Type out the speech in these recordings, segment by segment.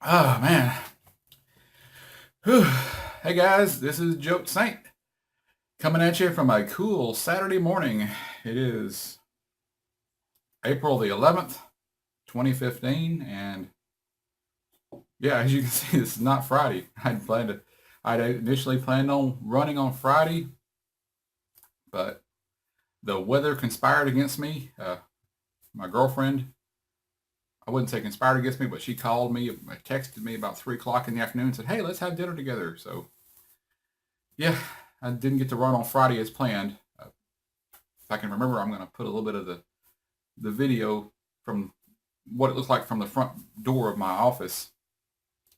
Oh man. Whew. Hey guys, this is Joke Saint coming at you from a cool Saturday morning. It is April the 11th, 2015, and yeah, as you can see, this is not Friday. I'd initially planned on running on Friday, but the weather conspired against me. My girlfriend, I wouldn't say conspired against me, but she called me, texted me about 3 o'clock in the afternoon and said, hey, let's have dinner together. So yeah, I didn't get to run on Friday as planned. If I can remember, I'm going to put a little bit of the video from what it looks like from the front door of my office.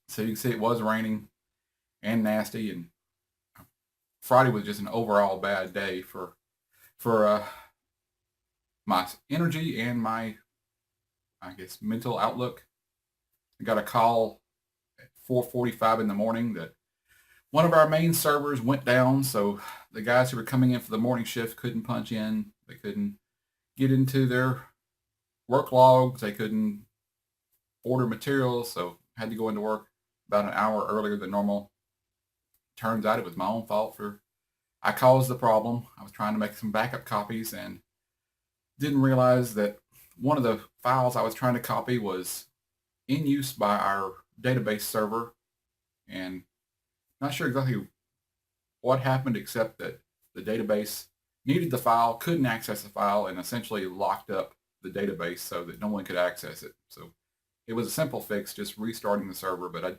So you can see it was raining and nasty, and Friday was just an overall bad day for my energy and my, I guess, mental outlook. I got a call at 4:45 in the morning that one of our main servers went down, so the guys who were coming in for the morning shift couldn't punch in. They couldn't get into their work logs. They couldn't order materials, so had to go into work about an hour earlier than normal. Turns out it was my own fault for I caused the problem. I was trying to make some backup copies and didn't realize that one of the files I was trying to copy was in use by our database server, and not sure exactly what happened except that the database needed the file, couldn't access the file, and essentially locked up the database so that no one could access it. So it was a simple fix, just restarting the server, but I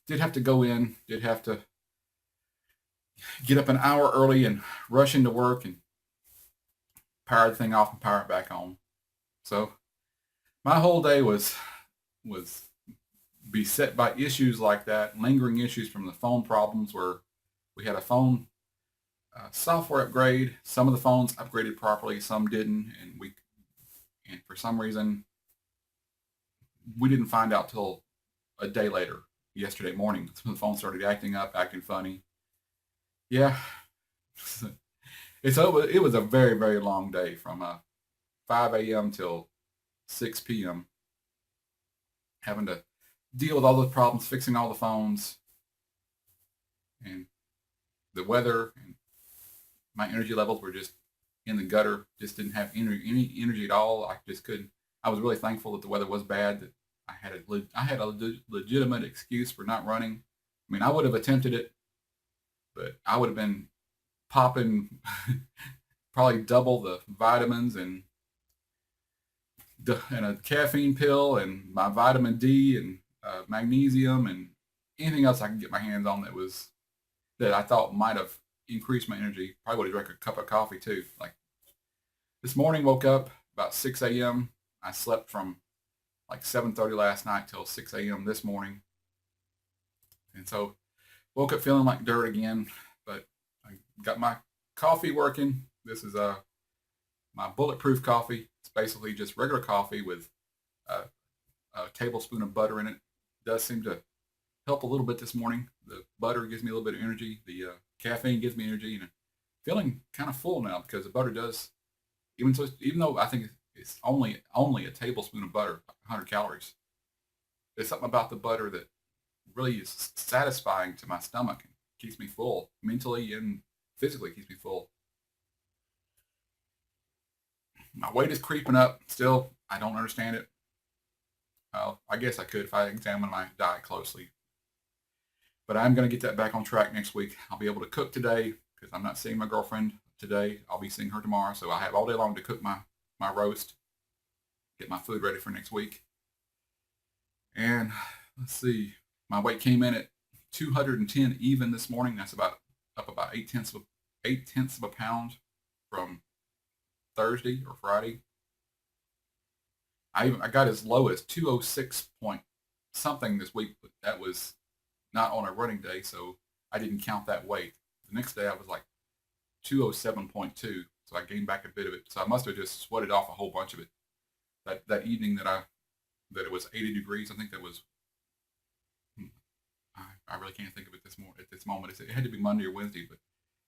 did have to go in, did have to get up an hour early and rush into work and power the thing off and power it back on. So my whole day was beset by issues like that, lingering issues from the phone problems where we had a phone software upgrade. Some of the phones upgraded properly, some didn't, and for some reason we didn't find out till a day later, yesterday morning. The phone started acting up, acting funny. Yeah, it was a very very long day from 5 a.m. till 6 p.m. having to deal with all those problems, fixing all the phones, and the weather, and my energy levels were just in the gutter. Just didn't have any energy at all. I just couldn't. I was really thankful that the weather was bad. That I had a legitimate excuse for not running. I mean, I would have attempted it, but I would have been popping probably double the vitamins and a caffeine pill and my vitamin D and magnesium and anything else I could get my hands on that I thought might have increased my energy. Probably would have drank a cup of coffee too. Like this morning, woke up about 6 a.m. I slept from like 7:30 last night till 6 a.m. this morning, and so woke up feeling like dirt again. But I got my coffee working. This is my bulletproof coffee. It's basically just regular coffee with a, a tablespoon of butter in it. It does seem to help a little bit this morning. The butter gives me a little bit of energy. The caffeine gives me energy, and I'm feeling kind of full now because the butter does. Even though I think it's only a tablespoon of butter, 100 calories. There's something about the butter that really is satisfying to my stomach and keeps me full mentally and physically keeps me full. My weight is creeping up. Still, I don't understand it. I guess I could if I examine my diet closely. But I'm going to get that back on track next week. I'll be able to cook today because I'm not seeing my girlfriend today. I'll be seeing her tomorrow. So I have all day long to cook my roast, get my food ready for next week. And let's see, my weight came in at 210 even this morning. That's about 8 tenths of a pound from Thursday or Friday. I got as low as 206 point something this week, but that was not on a running day, so I didn't count that weight. The next day I was like 207.2, so I gained back a bit of it. So I must have just sweated off a whole bunch of it. That evening that it was 80 degrees, I think that was. I really can't think of it at this moment. It had to be Monday or Wednesday, but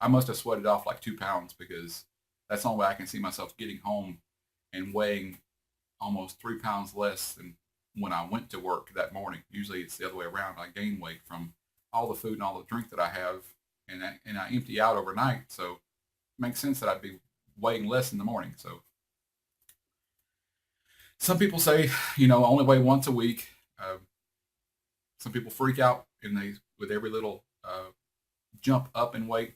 I must have sweated off like 2 pounds because that's the only way I can see myself getting home and weighing almost 3 pounds less than when I went to work that morning. Usually it's the other way around. I gain weight from all the food and all the drink that I have, and I empty out overnight. So it makes sense that I'd be weighing less in the morning. So some people say, only weigh once a week. Some people freak out and they with every little jump up in weight.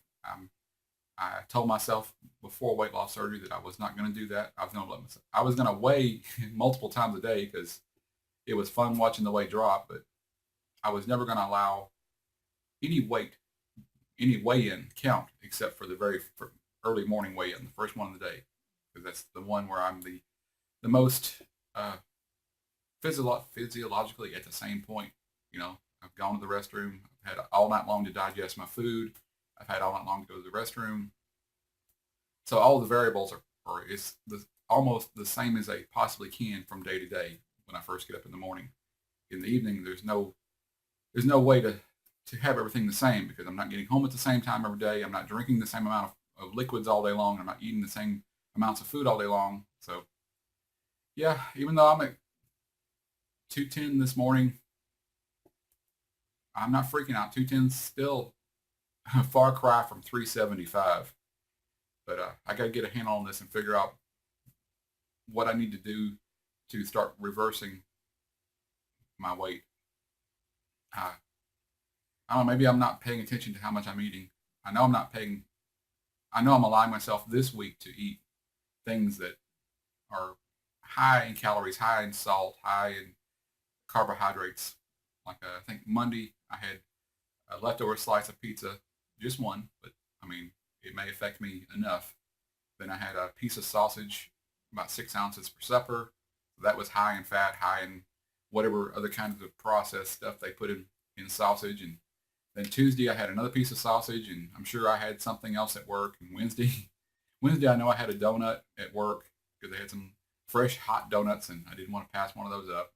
I told myself before weight loss surgery that I was not going to do that. I was going to weigh multiple times a day because it was fun watching the weight drop, but I was never going to allow any weigh-in count except for the very early morning weigh-in, the first one of the day, because that's the one where I'm the most physiologically at the same point. I've gone to the restroom. I've had all night long to digest my food. I've had all night long to go to the restroom. So all the variables are almost the same as they possibly can from day to day when I first get up in the morning. In the evening, there's no way to have everything the same because I'm not getting home at the same time every day. I'm not drinking the same amount of liquids all day long. I'm not eating the same amounts of food all day long. So yeah, even though I'm at 210 this morning, I'm not freaking out. 210 still a far cry from 375. But I got to get a handle on this and figure out what I need to do to start reversing my weight. I don't know, maybe I'm not paying attention to how much I'm eating. I know I'm allowing myself this week to eat things that are high in calories, high in salt, high in carbohydrates. Like I think Monday I had a leftover slice of pizza, just one, but I mean, it may affect me enough. Then I had a piece of sausage, about 6 ounces for supper. That was high in fat, high in whatever other kinds of processed stuff they put in sausage. And then Tuesday I had another piece of sausage, and I'm sure I had something else at work. And Wednesday I know I had a donut at work because they had some fresh hot donuts, and I didn't want to pass one of those up.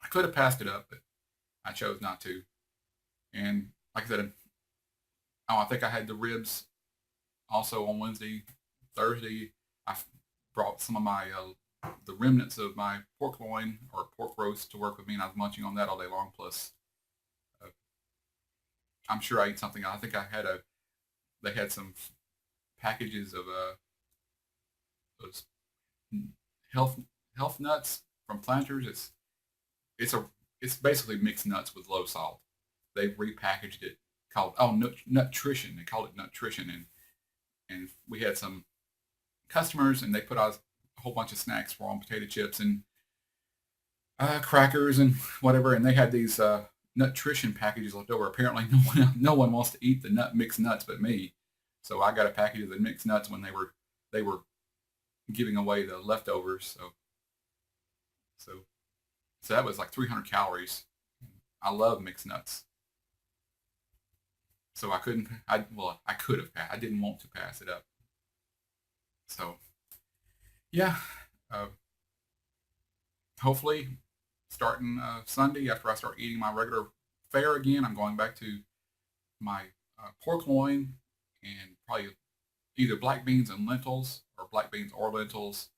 I could have passed it up, but I chose not to. And like I said, I think I had the ribs also on Wednesday. Thursday, I brought some of the remnants of my pork loin or pork roast to work with me, and I was munching on that all day long. Plus, uh, I'm sure I ate something. I think they had some packages of those health health nuts from Planters. It's basically mixed nuts with low salt. They've repackaged it called nutrition. They called it nutrition, and we had some customers, and they put out a whole bunch of snacks for them, potato chips and crackers and whatever. And they had these nutrition packages left over. Apparently, no one wants to eat the mixed nuts but me. So I got a package of the mixed nuts when they were giving away the leftovers. So that was like 300 calories. I love mixed nuts. So I could have passed. I didn't want to pass it up. So yeah, uh, hopefully starting Sunday after I start eating my regular fare again, I'm going back to my pork loin and probably either black beans and lentils or black beans or lentils,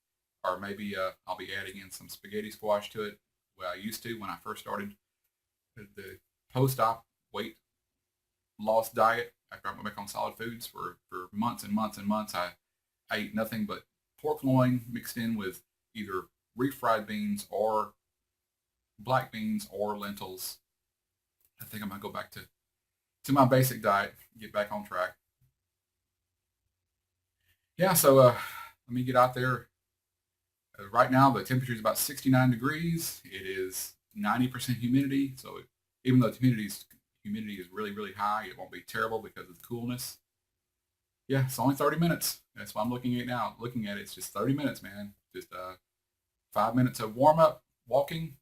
or maybe I'll be adding in some spaghetti squash to it. Well, I used to when I first started the post-op weight loss diet after I went back on solid foods for months and months and months. I ate nothing but pork loin mixed in with either refried beans or black beans or lentils. I think I'm gonna go back to my basic diet, get back on track. Yeah, so let me get out there. Right now the temperature is about 69 degrees. It is 90% humidity, so even though the humidity is really, really high, it won't be terrible because of the coolness. Yeah, it's only 30 minutes. That's what I'm looking at now. Looking at it, it's just 30 minutes, man. Just 5 minutes of warm up, walking,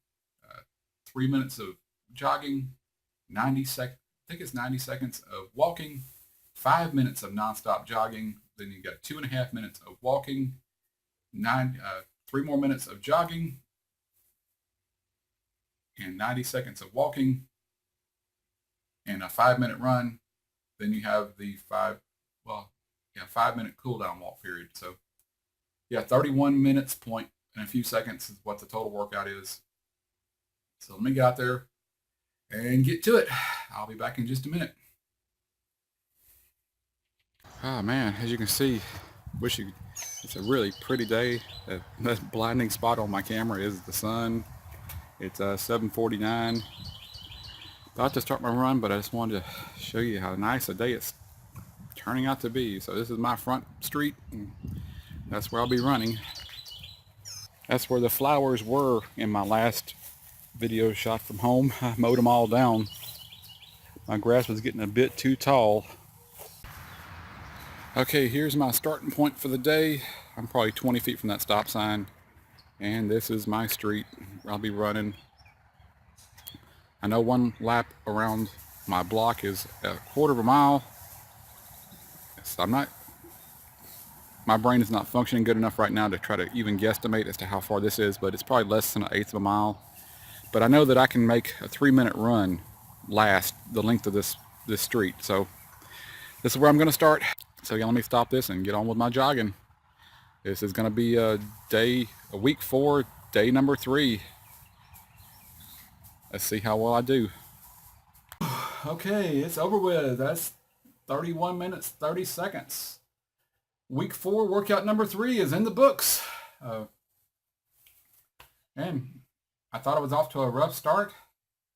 3 minutes of jogging, 90 I think it's 90 seconds of walking, 5 minutes of nonstop jogging. Then you got 2.5 minutes of walking, 3 more minutes of jogging, and 90 seconds of walking, and a 5-minute run. Then you have the 5-minute cool down walk period. So yeah, 31 minutes point and a few seconds is what the total workout is. So let me get out there and get to it. I'll be back in just a minute. Oh man, as you can see, it's a really pretty day. That blinding spot on my camera is the sun. It's 7:49. About to start my run, but I just wanted to show you how nice a day it's turning out to be. So this is my front street, and that's where I'll be running. That's where the flowers were in my last video shot from home. I mowed them all down. My grass was getting a bit too tall. Okay, here's my starting point for the day. I'm probably 20 feet from that stop sign, and this is my street. I'll be running. I know one lap around my block is a quarter of a mile. So my brain is not functioning good enough right now to try to even guesstimate as to how far this is, but it's probably less than an eighth of a mile. But I know that I can make a 3-minute run last the length of this street. So this is where I'm going to start. So yeah, let me stop this and get on with my jogging. This is going to be week 4, day number 3. Let's see how well I do. Okay, it's over with. That's 31 minutes, 30 seconds. Week 4, workout number 3 is in the books. And I thought I was off to a rough start.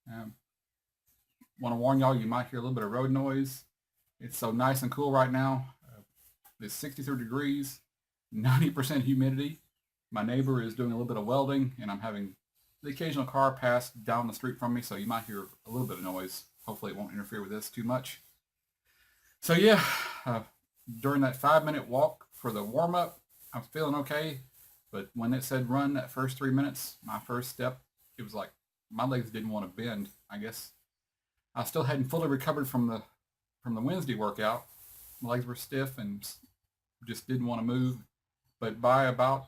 Want to warn y'all, you might hear a little bit of road noise. It's so nice and cool right now. It's 63 degrees, 90% humidity. My neighbor is doing a little bit of welding, and I'm having the occasional car pass down the street from me, so you might hear a little bit of noise. Hopefully it won't interfere with this too much. So yeah, during that 5-minute walk for the warm-up, I'm feeling okay. But when it said run that first 3 minutes, my first step, it was like my legs didn't want to bend. I guess I still hadn't fully recovered from the Wednesday workout. My legs were stiff and just didn't want to move. But by about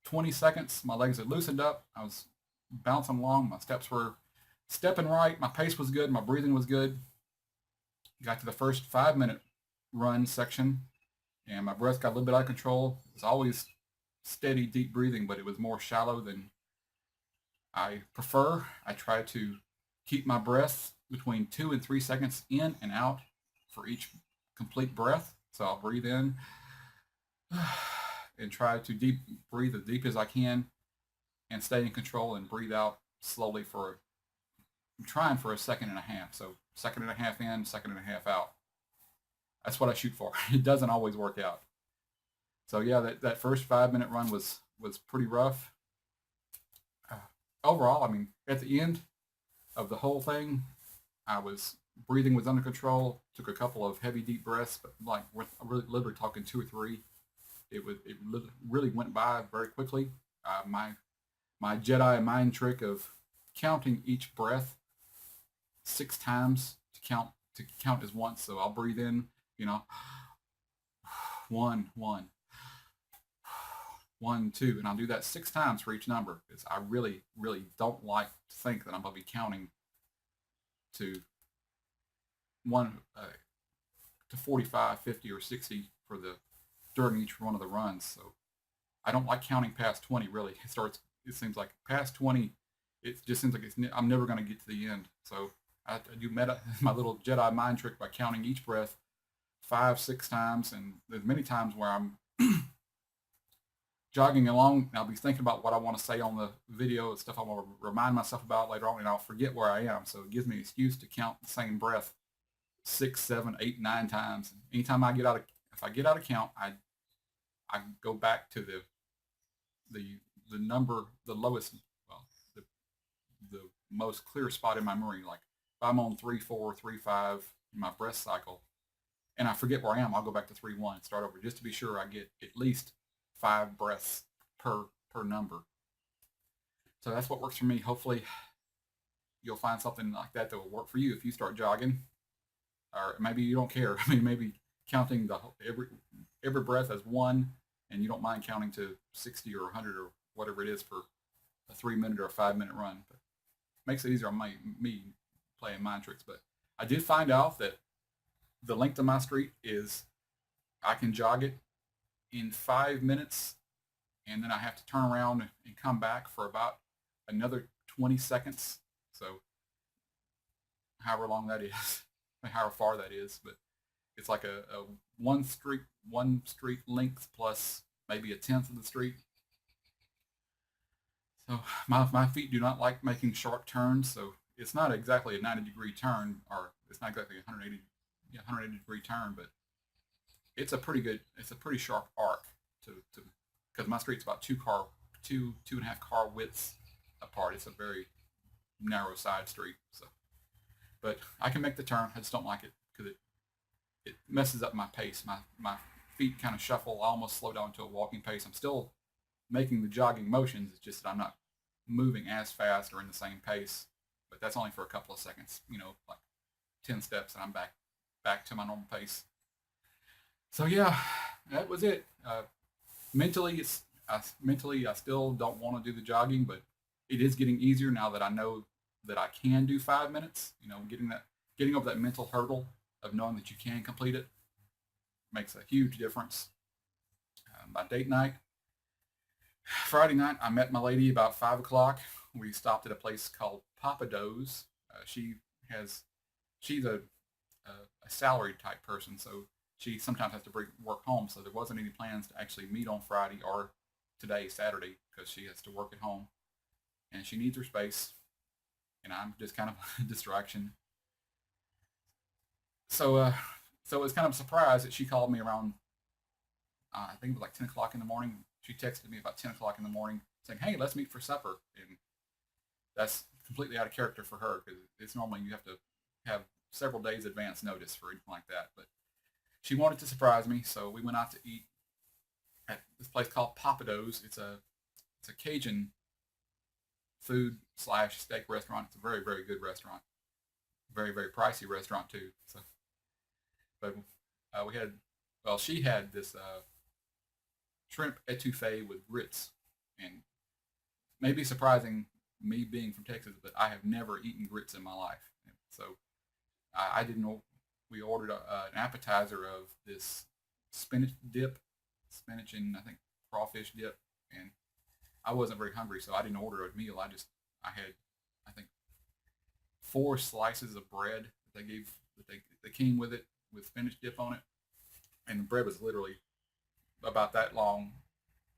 20 seconds, my legs had loosened up. I was bouncing along. My steps were stepping right. My pace was good. My breathing was good. Got to the first 5-minute run section, and my breath got a little bit out of control. It was always steady, deep breathing, but it was more shallow than I prefer. I try to keep my breath between 2 and 3 seconds in and out for each complete breath. So I'll breathe in and try to breathe as deep as I can and stay in control and breathe out slowly I'm trying for a second and a half. So second and a half in, second and a half out. That's what I shoot for. It doesn't always work out. So yeah, that first 5-minute run was pretty rough. Overall, I mean, at the end of the whole thing, breathing was under control. Took a couple of heavy, deep breaths, but like I'm literally talking 2 or 3. It really went by very quickly. My Jedi mind trick of counting each breath 6 times to count as once. So I'll breathe in, 1, 1, 1, 2, and I'll do that 6 times for each number, because I really, really don't like to think that I'm going to be counting to 45, 50, or 60 during each one of the runs. So I don't like counting past 20. Really, it seems like past 20, it just seems like I'm never going to get to the end. So I do my little Jedi mind trick by counting each breath 5, 6 times, and there's many times where I'm jogging along and I'll be thinking about what I want to say on the video and stuff I want to remind myself about later on, and I'll forget where I am. So it gives me an excuse to count the same breath 6, 7, 8, 9 times. Anytime if I get out of count, I go back to the number, the lowest, well, the most clear spot in my memory. Like if I'm on 3, 4, 3, 5 in my breath cycle, and I forget where I am, I'll go back to 3, 1, start over, just to be sure I get at least 5 breaths per number. So that's what works for me. Hopefully you'll find something like that will work for you if you start jogging, or maybe you don't care. I mean, maybe counting every breath as 1, and you don't mind counting to 60 or 100 or whatever it is for a 3-minute or a 5-minute run. But it makes it easier on me playing mind tricks. But I did find out that the length of my street is I can jog it in 5 minutes, and then I have to turn around and come back for about another 20 seconds So however long that is, however far that is, but it's like a one street length plus maybe a tenth of the street. So my feet do not like making sharp turns. So it's not exactly a 90-degree turn, or it's not exactly a 180 degree turn, but it's a pretty sharp arc to because my street's about two and a half car widths apart. It's a very narrow side street. So, but I can make the turn. I just don't like it because it messes up my pace. My feet kind of shuffle. I almost slow down to a walking pace. I'm still making the jogging motions. It's just that I'm not moving as fast or in the same pace. But that's only for a couple of seconds. Like 10 steps, and I'm back to my normal pace. So yeah, that was it. Mentally, mentally I still don't want to do the jogging, but it is getting easier now that I know that I can do 5 minutes. Getting over that mental hurdle of knowing that you can complete it makes a huge difference. My date night, Friday night, I met my lady about 5 o'clock. We stopped at a place called Papados. She's a salaried type person, so she sometimes has to work home. So there wasn't any plans to actually meet on Friday or today, Saturday, because she has to work at home and she needs her space, and I'm just kind of a distraction. So it was kind of a surprise that she called me around, I think it was like 10 o'clock in the morning. She texted me about 10 o'clock in the morning saying, "Hey, let's meet for supper." And that's completely out of character for her because it's normally you have to have several days advance notice for anything like that. But she wanted to surprise me, so we went out to eat at this place called Papados. It's a Cajun food slash steak restaurant. It's a very, very good restaurant. Very, very pricey restaurant too. So, but we had, well, she had this shrimp etouffee with grits, and maybe surprising me being from Texas, but I have never eaten grits in my life. So I didn't know. We ordered an appetizer of this spinach dip, spinach and I think crawfish dip, and I wasn't very hungry, so I didn't order a meal. I had I think 4 slices of bread that they came with it with spinach dip on it, and the bread was literally about that long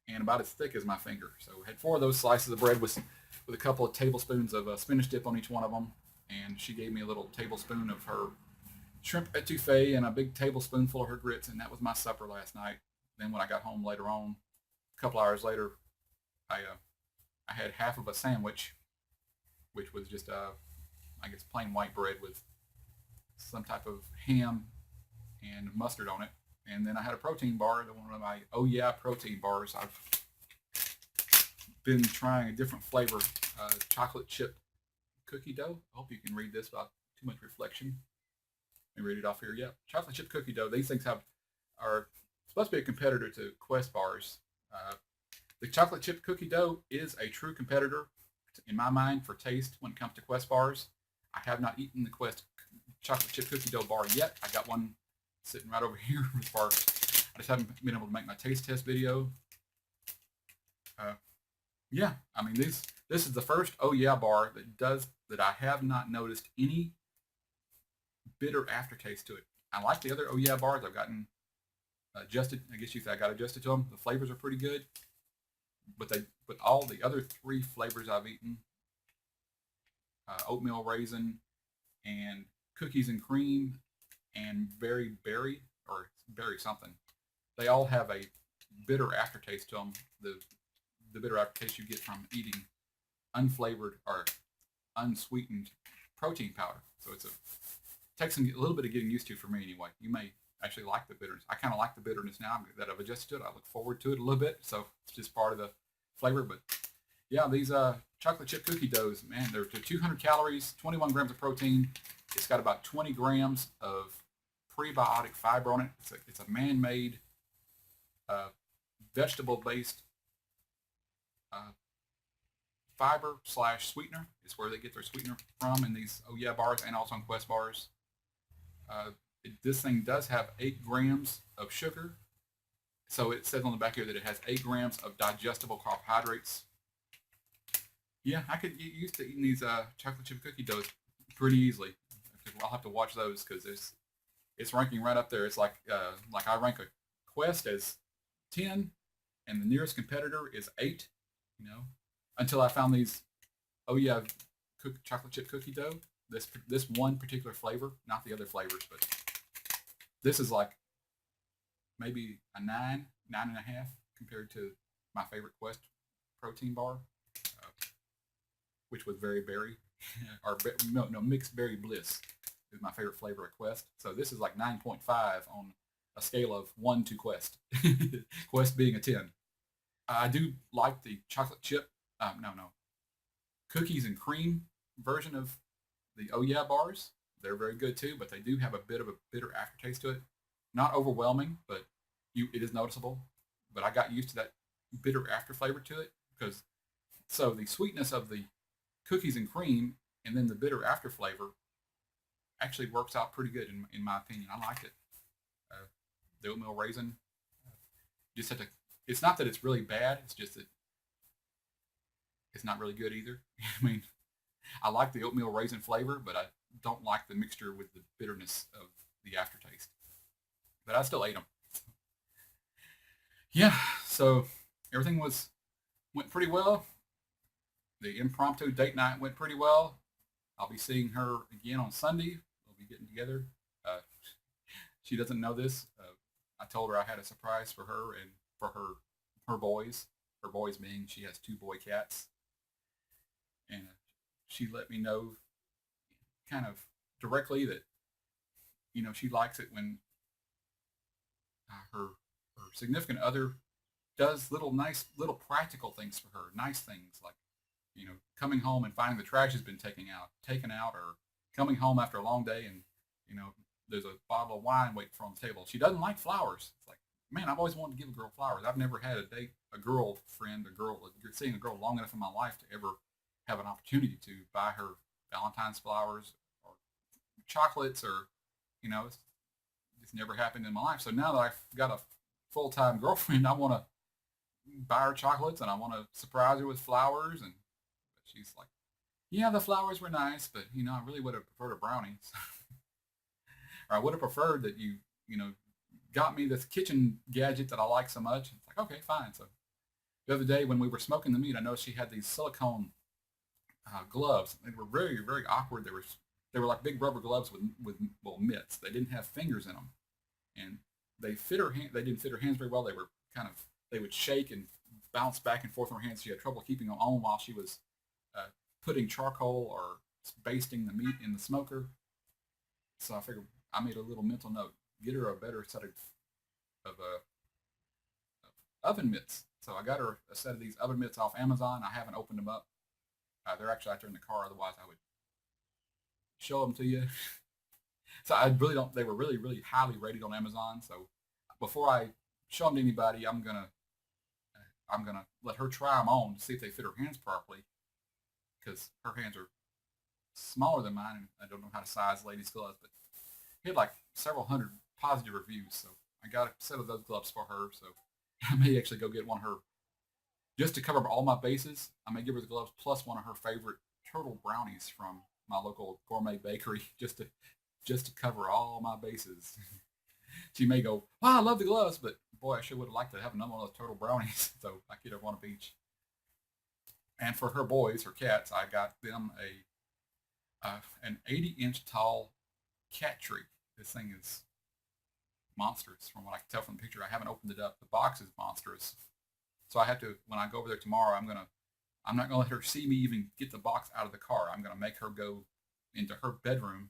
and about as thick as my finger. So we had 4 of those slices of bread with a couple of tablespoons of spinach dip on each one of them, and she gave me a little tablespoon of her shrimp etouffee and a big tablespoonful of her grits, and that was my supper last night. Then when I got home later on, a couple hours later, I had half of a sandwich, which was just I guess plain white bread with some type of ham and mustard on it, and then I had a protein bar, one of my Oh Yeah protein bars. I've been trying a different flavor, chocolate chip cookie dough. I hope you can read this without too much reflection. Let me read it off here. Yeah, chocolate chip cookie dough. These things are supposed to be a competitor to Quest bars. The chocolate chip cookie dough is a true competitor in my mind for taste when it comes to Quest bars. I have not eaten the Quest chocolate chip cookie dough bar yet. I got one sitting right over here as far as I just haven't been able to make my taste test video. Yeah, I mean this is the first Oh Yeah bar that I have not noticed any bitter aftertaste to it. I like the other Oh Yeah bars. I've gotten adjusted. I guess you say I got adjusted to them. The flavors are pretty good, but all the other 3 flavors I've eaten, oatmeal raisin and cookies and cream and berry or berry something, they all have a bitter aftertaste to them. The bitter aftertaste you get from eating unflavored or unsweetened protein powder. So it takes a little bit of getting used to for me anyway. You may actually like the bitterness. I kind of like the bitterness now that I've adjusted to it. I look forward to it a little bit. So it's just part of the flavor. But yeah, these chocolate chip cookie doughs, man, they're 200 calories, 21 grams of protein. It's got about 20 grams of prebiotic fiber on it. It's a man-made vegetable-based fiber slash sweetener. Is where they get their sweetener from in these Oh Yeah bars and also in Quest bars. This thing does have 8 grams of sugar. So it says on the back here that it has 8 grams of digestible carbohydrates. Yeah, I could get used to eating these chocolate chip cookie doughs pretty easily. I'll have to watch those because it's ranking right up there. It's like I rank a Quest as 10, and the nearest competitor is 8. You know, until I found these. Oh yeah, chocolate chip cookie dough. This one particular flavor, not the other flavors, but this is like maybe a 9.5 compared to my favorite Quest protein bar, uh, which was very berry, or no, mixed berry bliss is my favorite flavor at Quest. So this is like 9.5 on a scale of 1 to Quest. Quest being a 10. I do like the chocolate chip, no, cookies and cream version of the Oh Yeah bars. They're very good too, but they do have a bit of a bitter aftertaste to it. Not overwhelming, but it is noticeable. But I got used to that bitter after flavor to it because so the sweetness of the cookies and cream and then the bitter after flavor actually works out pretty good in my opinion. I like it. Uh, the oatmeal raisin, just have to. It's not that it's really bad. It's just that it's not really good either. I mean, I like the oatmeal raisin flavor, but I don't like the mixture with the bitterness of the aftertaste. But I still ate them. Yeah, so everything went pretty well. The impromptu date night went pretty well. I'll be seeing her again on Sunday. We'll be getting together. Uh, she doesn't know this. I told her I had a surprise for her and for her boys. Her boys being she has two boy cats, and she let me know kind of directly that she likes it when her significant other does little nice little practical things for her, nice things like coming home and finding the trash has been taken out, or coming home after a long day and you know there's a bottle of wine waiting for on the table. She doesn't like flowers. It's like, man, I've always wanted to give a girl flowers. I've never had a girlfriend, seeing a girl long enough in my life to ever have an opportunity to buy her Valentine's flowers or chocolates, or it's never happened in my life. So now that I've got a full time girlfriend, I want to buy her chocolates and I want to surprise her with flowers. And she's like, yeah, the flowers were nice, but I really would have preferred a brownie. Or I would have preferred that you got me this kitchen gadget that I like so much. It's like, okay, fine. So the other day when we were smoking the meat, I noticed she had these silicone gloves. They were very, very awkward. They were like big rubber gloves with well, mitts. They didn't have fingers in them, and they didn't fit her hands very well. They were they would shake and bounce back and forth in her hands. She had trouble keeping them on while she was uh, putting charcoal or basting the meat in the smoker. So I figured I made a little mental note: get her a better set of oven mitts. So I got her a set of these oven mitts off Amazon. I haven't opened them up. They're actually out there in the car. Otherwise, I would show them to you. So I really don't. They were really, really highly rated on Amazon. So before I show them to anybody, I'm gonna let her try them on to see if they fit her hands properly, because her hands are smaller than mine, and I don't know how to size ladies' gloves. But he had like several hundred positive reviews, so I got a set of those gloves for her. So I may actually go get one of her just to cover all my bases. I may give her the gloves plus one of her favorite turtle brownies from my local gourmet bakery, just to cover all my bases. She may go, "Wow, I love the gloves," but boy, I sure would have liked to have another one of those turtle brownies. So I get her one of each. And for her boys, her cats, I got them an 80-inch tall cat tree. This thing is monstrous from what I can tell from the picture. I haven't opened it up. The box is monstrous. So I have to, when I go over there tomorrow, I'm not gonna let her see me even get the box out of the car. I'm gonna make her go into her bedroom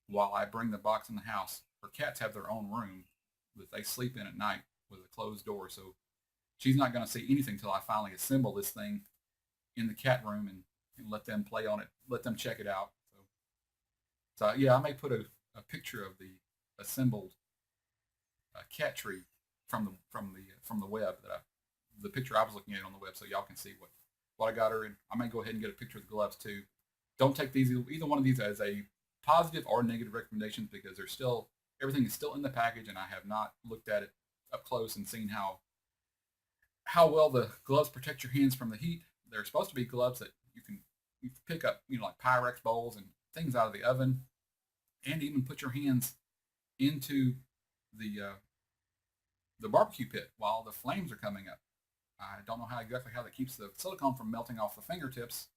while I bring the box in the house. Her cats have their own room that they sleep in at night with a closed door. So she's not gonna see anything until I finally assemble this thing in the cat room and let them play on it, let them check it out. So yeah, I may put a picture of the assembled cat tree from the web the picture I was looking at on the web, so y'all can see what I got her. And I may go ahead and get a picture of the gloves too. Don't take either one of these as a positive or negative recommendations, because everything is still in the package, and I have not looked at it up close and seen how well the gloves protect your hands from the heat. They're supposed to be gloves that you pick up, like Pyrex bowls and things out of the oven, and even put your hands into the barbecue pit while the flames are coming up. I don't know exactly how that keeps the silicone from melting off the fingertips,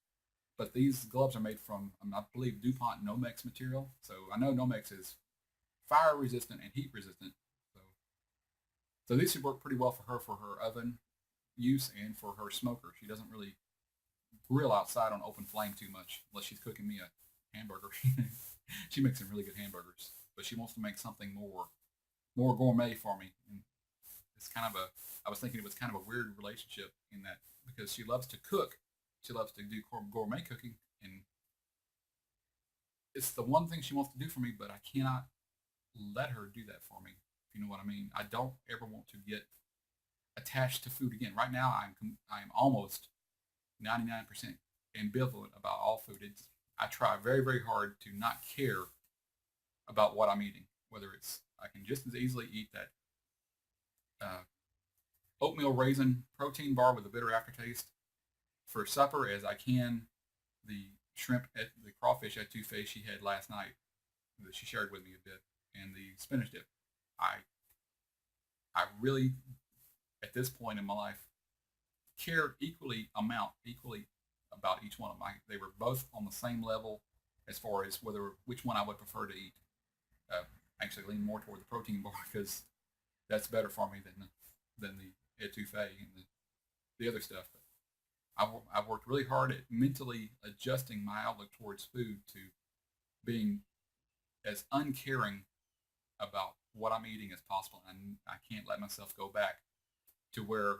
but these gloves are made from, I believe, DuPont Nomex material. So I know Nomex is fire resistant and heat resistant. So, so these should work pretty well for her oven use and for her smoker. She doesn't really grill outside on open flame too much unless she's cooking me a hamburger. She makes some really good hamburgers, but she wants to make something more gourmet for me. And it's kind of I was thinking it was kind of a weird relationship in that because she loves to cook, she loves to do gourmet cooking, and it's the one thing she wants to do for me, but I cannot let her do that for me. If you know what I mean. I don't ever want to get attached to food again. Right now, I'm almost 99% ambivalent about all food. I try very, very hard to not care about what I'm eating. Whether it's, I can just as easily eat that oatmeal raisin protein bar with a bitter aftertaste for supper as I can the the crawfish etouffee she had last night that she shared with me a bit, and the spinach dip. I I really, at this point in my life, cared equally about each one of them. They were both on the same level as far as which one I would prefer to eat. Actually, lean more toward the protein bar because that's better for me than the etouffee and the other stuff. But I've worked really hard at mentally adjusting my outlook towards food to being as uncaring about what I'm eating as possible. And I can't let myself go back to where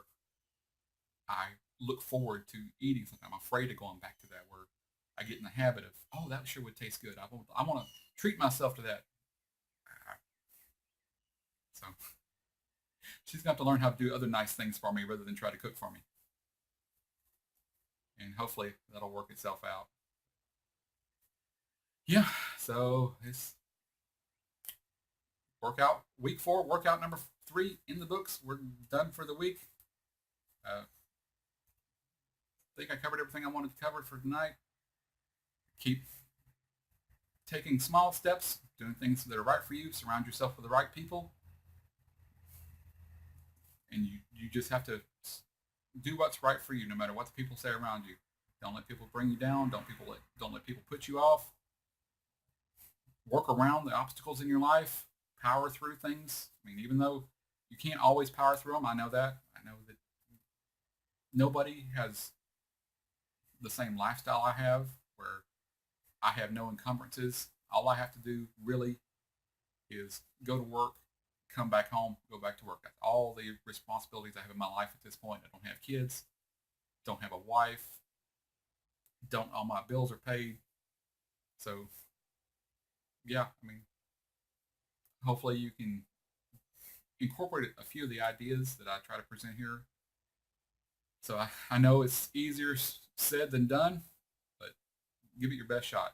I look forward to eating something. I'm afraid of going back to that where I get in the habit of, oh, that sure would taste good. I want to treat myself to that. So she's going to have to learn how to do other nice things for me rather than try to cook for me. And hopefully that'll work itself out. Yeah, so it's week 4, workout number 3 in the books. We're done for the week. I think I covered everything I wanted to cover for tonight. Keep taking small steps, doing things that are right for you. Surround yourself with the right people. And you just have to do what's right for you no matter what the people say around you. Don't let people bring you down. Don't let people put you off. Work around the obstacles in your life. Power through things. I mean, even though you can't always power through them, I know that. I know that nobody has the same lifestyle I have where I have no encumbrances. All I have to do really is go to work, come back home, go back to work. That's all the responsibilities I have in my life at this point. I don't have kids, don't have a wife, all my bills are paid. So yeah, I mean, hopefully you can incorporate a few of the ideas that I try to present here. So I know it's easier said than done, but give it your best shot.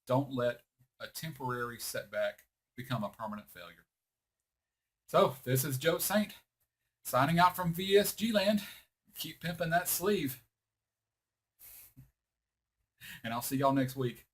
Don't let a temporary setback become a permanent failure. So this is Joe Saint signing out from VSG land. Keep pimping that sleeve. And I'll see y'all next week.